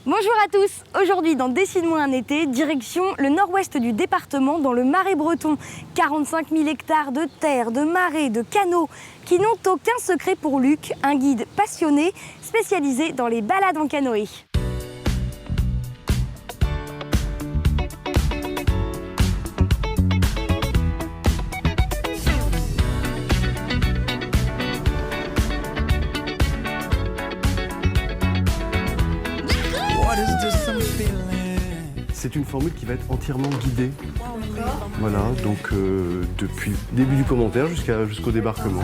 Bonjour à tous, aujourd'hui dans Dessine-moi un été, direction le nord-ouest du département dans le Marais breton. 45 000 hectares de terre, de marais, de canaux qui n'ont aucun secret pour Luc, un guide passionné spécialisé dans les balades en canoë. C'est une formule qui va être entièrement guidée. Voilà, donc depuis le début du commentaire jusqu'au débarquement.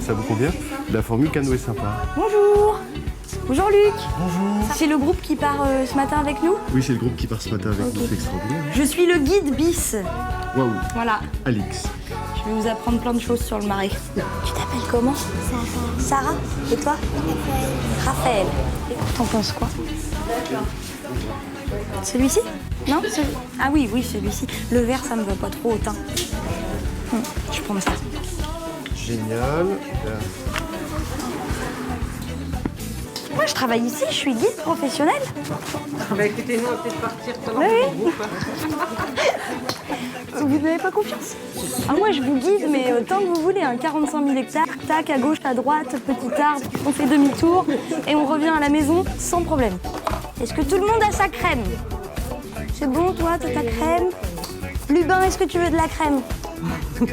Ça vous convient? La formule canoë sympa. Bonjour. Bonjour Luc. Bonjour. C'est le groupe qui part ce matin avec nous? Oui, c'est le groupe qui part ce matin avec nous, c'est extraordinaire. Je suis le guide bis. Waouh. Voilà. Alix. Je vais vous apprendre plein de choses sur le marais. Tu t'appelles comment? Sarah. Sarah? Et toi? Raphaël. T'en penses quoi? Celui-ci? Non, ah oui, celui-ci. Le vert, ça me va pas trop au teint. Je prends ça. Génial. Moi, je travaille ici, je suis guide professionnel. Bah écoutez, nous on va peut-être partir pendant Oui. le groupe. Vous n'avez pas confiance? Ah, moi, je vous guide, mais tant que vous voulez. 45 000 hectares, tac, à gauche, à droite, petit arbre, on fait demi-tour et on revient à la maison sans problème. Est-ce que tout le monde a sa crème? C'est bon, toi, t'as ta crème? Lubin, est-ce que tu veux de la crème?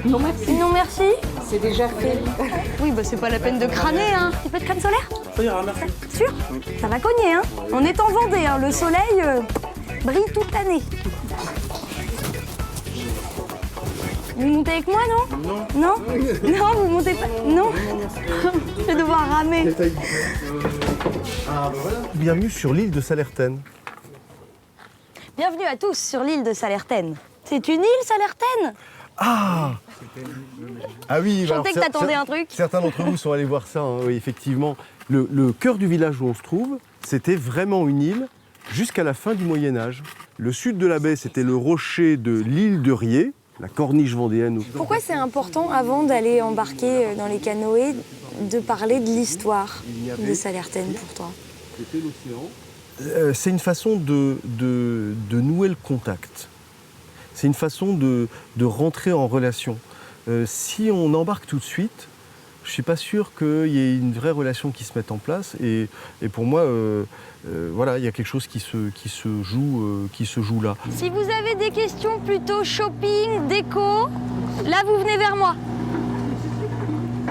Non merci, Non, merci. c'est déjà fait. Oui, bah c'est pas la peine de crâner, hein. Un petit peu de crème solaire? Ça ira, merci. Sûr? Ça va cogner, hein. On est en Vendée, hein. Le soleil brille toute l'année. Vous montez avec moi, non? Non. Non, vous montez pas? Non. Je vais devoir ramer. Bienvenue sur l'île de Salertaine. Bienvenue à tous sur l'île de Salertaine. C'est une île, Salertaine? Ah oui, Je sentais que t'attendais un truc. Certains d'entre vous sont allés voir ça, hein, oui, effectivement. Le cœur du village où on se trouve, c'était vraiment une île jusqu'à la fin du Moyen-Âge. Le sud de la baie, c'était le rocher de l'île de Riez, la corniche vendéenne. Pourquoi c'est important, avant d'aller embarquer dans les canoës, de parler de l'histoire de Salertaine pour toi? C'était l'océan. C'est une façon de nouer le contact. C'est une façon de rentrer en relation. Si on embarque tout de suite, je ne suis pas sûr qu'il y ait une vraie relation qui se mette en place. Et pour moi, voilà, il y a quelque chose qui se joue là. Si vous avez des questions plutôt shopping, déco, là vous venez vers moi.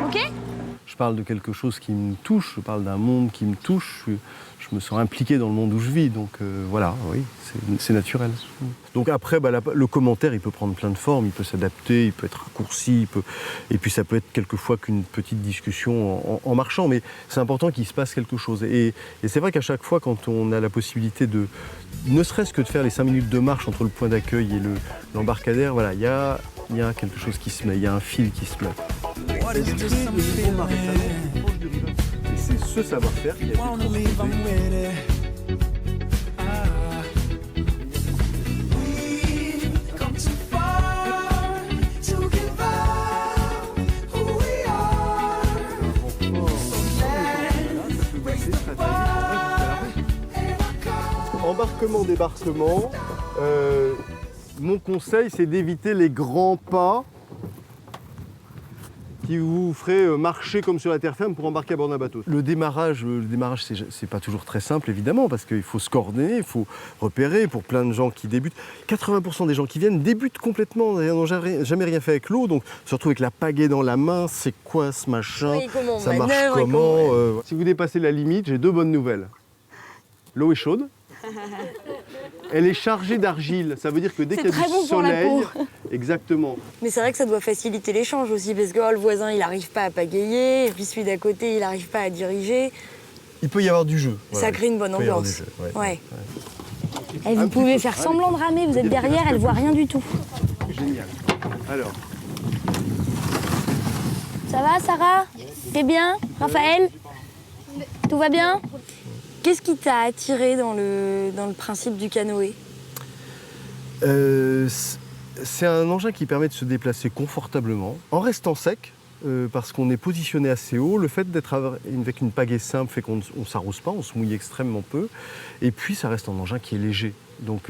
Ok? Je parle de quelque chose qui me touche, je parle d'un monde qui me touche. Je me sens impliqué dans le monde où je vis, donc voilà, oui, c'est naturel. Donc après, le commentaire, il peut prendre plein de formes, il peut s'adapter, il peut être raccourci, et puis ça peut être quelquefois qu'une petite discussion en marchant, mais c'est important qu'il se passe quelque chose. Et c'est vrai qu'à chaque fois, quand on a la possibilité de, ne serait-ce que de faire les 5 minutes de marche entre le point d'accueil et l'embarcadère, voilà, il y a quelque chose qui se met, il y a un fil qui se met. Et c'est ce savoir-faire qui a été transposé. Embarquement, débarquement, mon conseil c'est d'éviter les grands pas qui vous ferait marcher comme sur la terre ferme pour embarquer à bord d'un bateau. Le démarrage c'est pas toujours très simple évidemment parce qu'il faut se coordonner, il faut repérer pour plein de gens qui débutent. 80% des gens qui viennent débutent complètement, ils n'ont jamais rien fait avec l'eau, donc se retrouvent avec la pagaie dans la main, c'est quoi ce machin? Oui, comment on ça marche manœuvre et comment Si vous dépassez la limite, j'ai 2 bonnes nouvelles. L'eau est chaude. Elle est chargée d'argile, ça veut dire que dès qu'il y a très du bon pour la soleil, peau. exactement. Mais c'est vrai que ça doit faciliter l'échange aussi, parce que le voisin, il n'arrive pas à pagayer, et puis celui d'à côté, il n'arrive pas à diriger. Il peut y avoir du jeu. Ça crée une bonne Il peut y avoir ambiance. du jeu, Ouais. Et vous pouvez faire semblant de ramer, vous êtes derrière, elle voit rien du tout. Génial. Alors, Ça va, Sarah? T'es bien? Raphaël? Tout va bien? Qu'est-ce qui t'a attiré dans le principe du canoë? c'est un engin qui permet de se déplacer confortablement, en restant sec, parce qu'on est positionné assez haut. Le fait d'être avec une pagaie simple fait qu'on ne s'arrose pas, on se mouille extrêmement peu. Et puis ça reste un engin qui est léger. Donc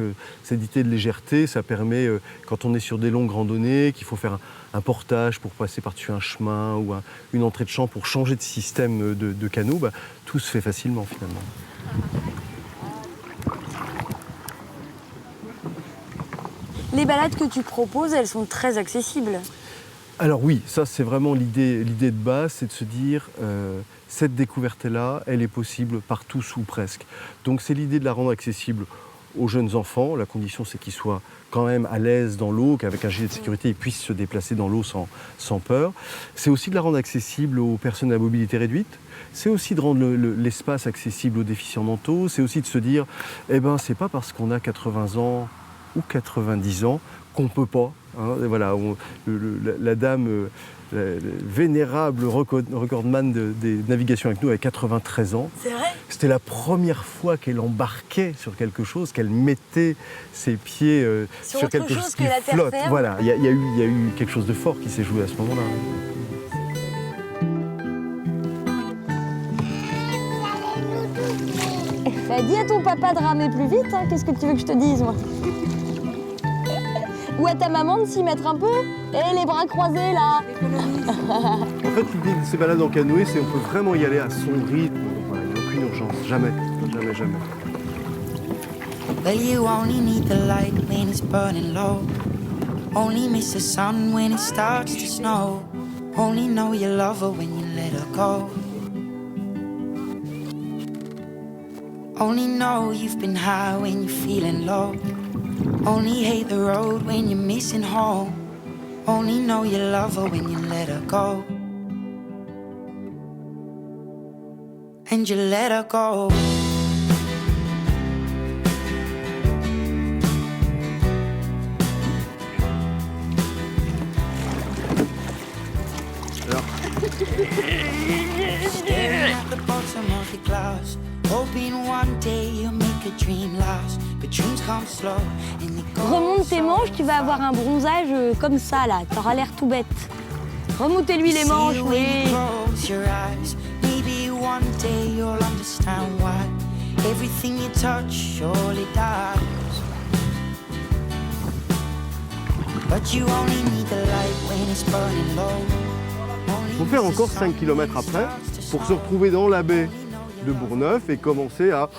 cette idée de légèreté, ça permet, quand on est sur des longues randonnées, qu'il faut faire un portage pour passer par-dessus un chemin ou une entrée de champ pour changer de système de canot, tout se fait facilement finalement. Les balades que tu proposes, elles sont très accessibles. Alors oui, ça c'est vraiment l'idée de base, c'est de se dire cette découverte-là, elle est possible par tous ou presque. Donc c'est l'idée de la rendre accessible aux jeunes enfants. La condition c'est qu'ils soient quand même à l'aise dans l'eau, qu'avec un gilet de sécurité ils puissent se déplacer dans l'eau sans peur. C'est aussi de la rendre accessible aux personnes à mobilité réduite. C'est aussi de rendre l'espace accessible aux déficients mentaux. C'est aussi de se dire, c'est pas parce qu'on a 80 ans ou 90 ans qu'on peut pas. Hein, voilà, la dame vénérable recordman des navigations avec nous à 93 ans. C'est vrai ? C'était la première fois qu'elle embarquait sur quelque chose, qu'elle mettait ses pieds sur quelque chose qui que la terre flotte. ferme. Voilà, il y a eu quelque chose de fort qui s'est joué à ce moment-là. Dis à ton papa de ramer plus vite, hein. Qu'est-ce que tu veux que je te dise, moi? Ou à ta maman de s'y mettre un peu. Les bras croisés, là. En fait, l'idée de ces balades en canoë, c'est qu'on peut vraiment y aller à son rythme. Voilà, il n'y a aucune urgence, jamais, jamais, jamais. Well, you only need the light when it's burning low. Only miss the sun when it starts to snow. Only know you love her when you let her go. Only know you've been high when you're feeling low. Only hate the road when you're missing home. Only know you love her when you let her go. And you let her go. Staring at the bottom of your glass, hoping one day you'll make a dream last. But dreams come slow and they go. Remonte tes manches, tu vas avoir un bronzage comme ça, là. T'auras l'air tout bête. Remontez-lui les manches, oui. Close your eyes. Maybe one day you'll understand why everything you touch surely dies. But you only need the light when it's burning low. Il faut faire encore 5 km après pour se retrouver dans la baie de Bourgneuf et commencer à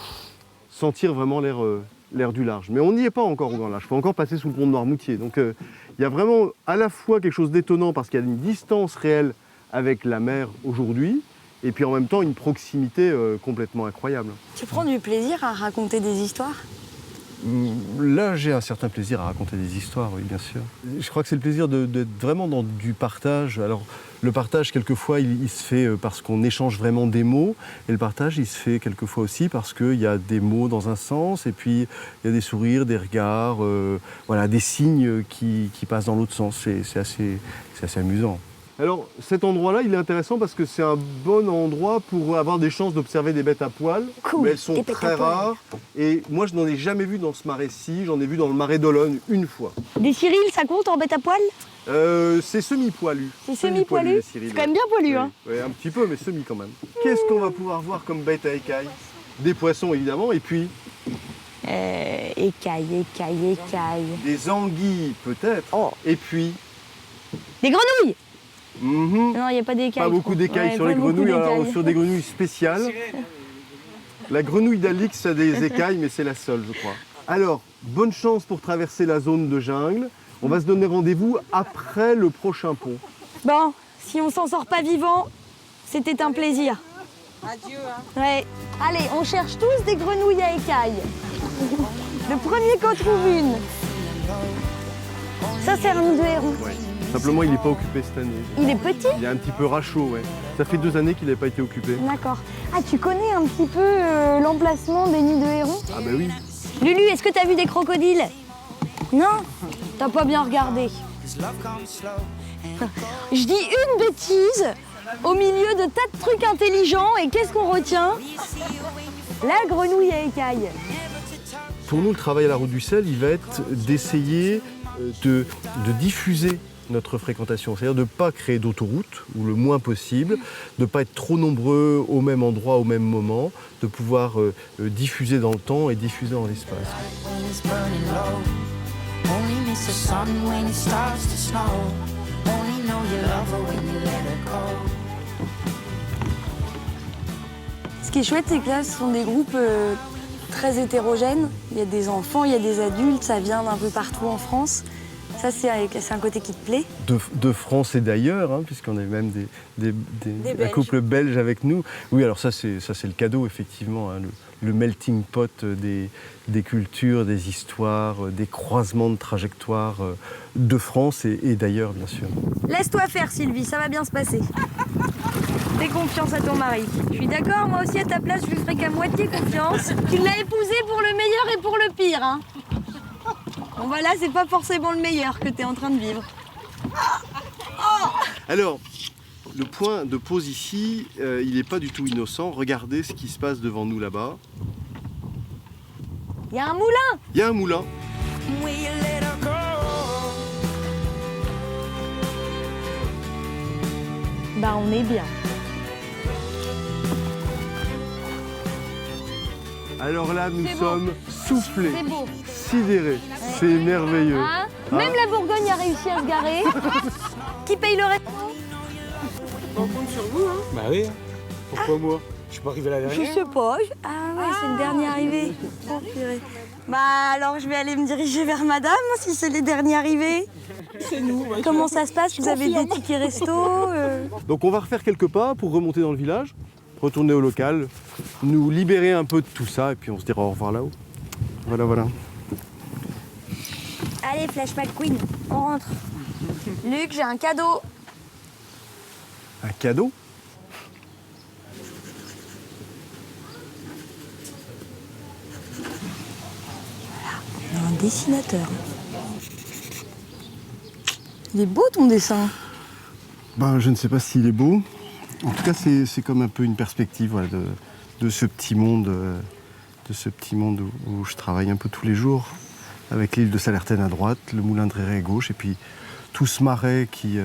sentir vraiment l'air du large. Mais on n'y est pas encore au grand large, il faut encore passer sous le pont de Noirmoutier. Donc il y a vraiment à la fois quelque chose d'étonnant parce qu'il y a une distance réelle avec la mer aujourd'hui et puis en même temps une proximité complètement incroyable. Tu prends du plaisir à raconter des histoires? Là, j'ai un certain plaisir à raconter des histoires, oui, bien sûr. Je crois que c'est le plaisir d'être vraiment dans du partage. Alors, le partage, quelquefois, il se fait parce qu'on échange vraiment des mots. Et le partage, il se fait quelquefois aussi parce qu'il y a des mots dans un sens, et puis il y a des sourires, des regards, voilà, des signes qui passent dans l'autre sens. C'est assez amusant. Alors, cet endroit-là, il est intéressant parce que c'est un bon endroit pour avoir des chances d'observer des bêtes à poil. Cool, mais elles sont des bêtes très à poil. rares. Et moi, je n'en ai jamais vu dans ce marais-ci. J'en ai vu dans le marais d'Olonne une fois. Des Cyrils, ça compte en bête à poil? C'est semi-poilu. C'est semi-poilu? les Cyrils, C'est quand même bien poilu, oui. hein. Oui, un petit peu, mais semi quand même. Qu'est-ce qu'on va pouvoir voir comme bête à écailles? Des poissons, évidemment, et puis Écailles. des anguilles, peut-être. Oh. Et puis... Des grenouilles! mhm, Non, il n'y a pas d'écailles. pas beaucoup d'écailles sur pas les beaucoup grenouilles, alors d'écailles. sur des grenouilles spéciales. La grenouille d'Alix a des écailles, mais c'est la seule, je crois. Alors, bonne chance pour traverser la zone de jungle. On va se donner rendez-vous après le prochain pont. Bon, si on s'en sort pas vivant, c'était un plaisir. Adieu, hein. Ouais. Allez, on cherche tous des grenouilles à écailles. Le premier qu'on trouve une. Ça, c'est un nid de héron. Ouais. Simplement, il n'est pas occupé cette année. Il est petit? Il est un petit peu rachot, ouais. Ça fait 2 années qu'il n'a pas été occupé. D'accord. Ah, tu connais un petit peu l'emplacement des nids de héron? Ah bah oui. Lulu, est-ce que t'as vu des crocodiles? Non? T'as pas bien regardé. Je dis une bêtise au milieu de tas de trucs intelligents et qu'est-ce qu'on retient? La grenouille à écailles. Pour nous, le travail à la Route du Sel, il va être d'essayer de diffuser notre fréquentation. C'est-à-dire de ne pas créer d'autoroute, ou le moins possible, de ne pas être trop nombreux au même endroit, au même moment, de pouvoir diffuser dans le temps et diffuser dans l'espace. when it's burning low. Only miss the sun when it starts to snow. Only know you love her when you let her go. Ce qui est chouette, c'est que là, ce sont des groupes très hétérogènes. Il y a des enfants, il y a des adultes, ça vient d'un peu partout en France. Ça, c'est un côté qui te plaît. De France et d'ailleurs, hein, puisqu'on a même un Belges. couple belge avec nous. Oui, alors ça c'est le cadeau, effectivement, hein, le melting pot des cultures, des histoires, des croisements de trajectoires de France et d'ailleurs, bien sûr. Laisse-toi faire, Sylvie, ça va bien se passer. Fais confiance à ton mari. Je suis d'accord, moi aussi à ta place, je lui ferai qu'à moitié confiance. Tu l'as épousé pour le meilleur et pour le pire, hein. Bon voilà, c'est pas forcément le meilleur que t'es en train de vivre. Alors, le point de pause ici, il n'est pas du tout innocent. Regardez ce qui se passe devant nous là-bas. Il y a un moulin. Il y a un moulin. Will you let her go? Bah on est bien. Alors là, nous C'est beau. sommes soufflés, C'est beau. sidérés. C'est merveilleux. Hein Même la Bourgogne a réussi à se garer. Qui paye le reste? On compte sur vous, hein. Bah oui. Pourquoi moi? Je suis pas arrivé à la Je dernière. sais pas. Ah ouais, c'est le dernier arrivé. Oh, purée. Bah alors je vais aller me diriger vers madame si c'est les derniers arrivés. C'est nous. Ouais. Comment ça se passe? Vous avez des tickets resto Donc on va refaire quelques pas pour remonter dans le village, retourner au local, nous libérer un peu de tout ça et puis on se dira au revoir là-haut. Voilà, voilà. Allez, Flash McQueen, on rentre. Luc, j'ai un cadeau. Un cadeau? Un dessinateur. Il est beau ton dessin. Ben, je ne sais pas s'il est beau. En tout cas, c'est comme un peu une perspective voilà, de ce petit monde, où je travaille un peu tous les jours, avec l'île de Salertaine à droite, le moulin de Réré à gauche, et puis tout ce marais qui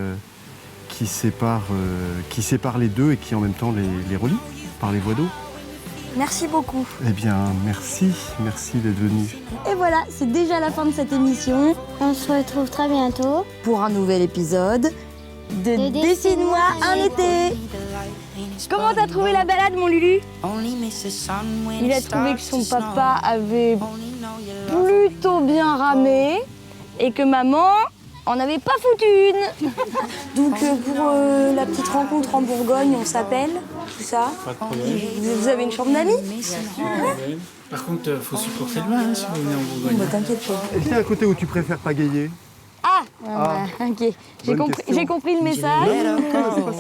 sépare les deux et qui en même temps les relie par les voies d'eau. Merci beaucoup. Eh bien, merci d'être venu. Et voilà, c'est déjà la fin de cette émission. On se retrouve très bientôt. Pour un nouvel épisode de Dessine-moi un été. Comment t'as trouvé la balade, mon Lulu? Only miss the sun when Il a it trouvé que starts son to snow. papa avait Only know you love her. plutôt bien ramé et que maman en avait pas foutu une. Donc pour la petite rencontre en Bourgogne, on s'appelle, tout ça. Pas de problème. Vous avez une chambre d'amis? Par contre, faut supporter le vin hein, si vous venez en Bourgogne. Bah t'inquiète pas. Est-ce qu'il y a un côté où tu préfères pagayer? Ah, ok. Bonne question. J'ai compris le message. Let her go.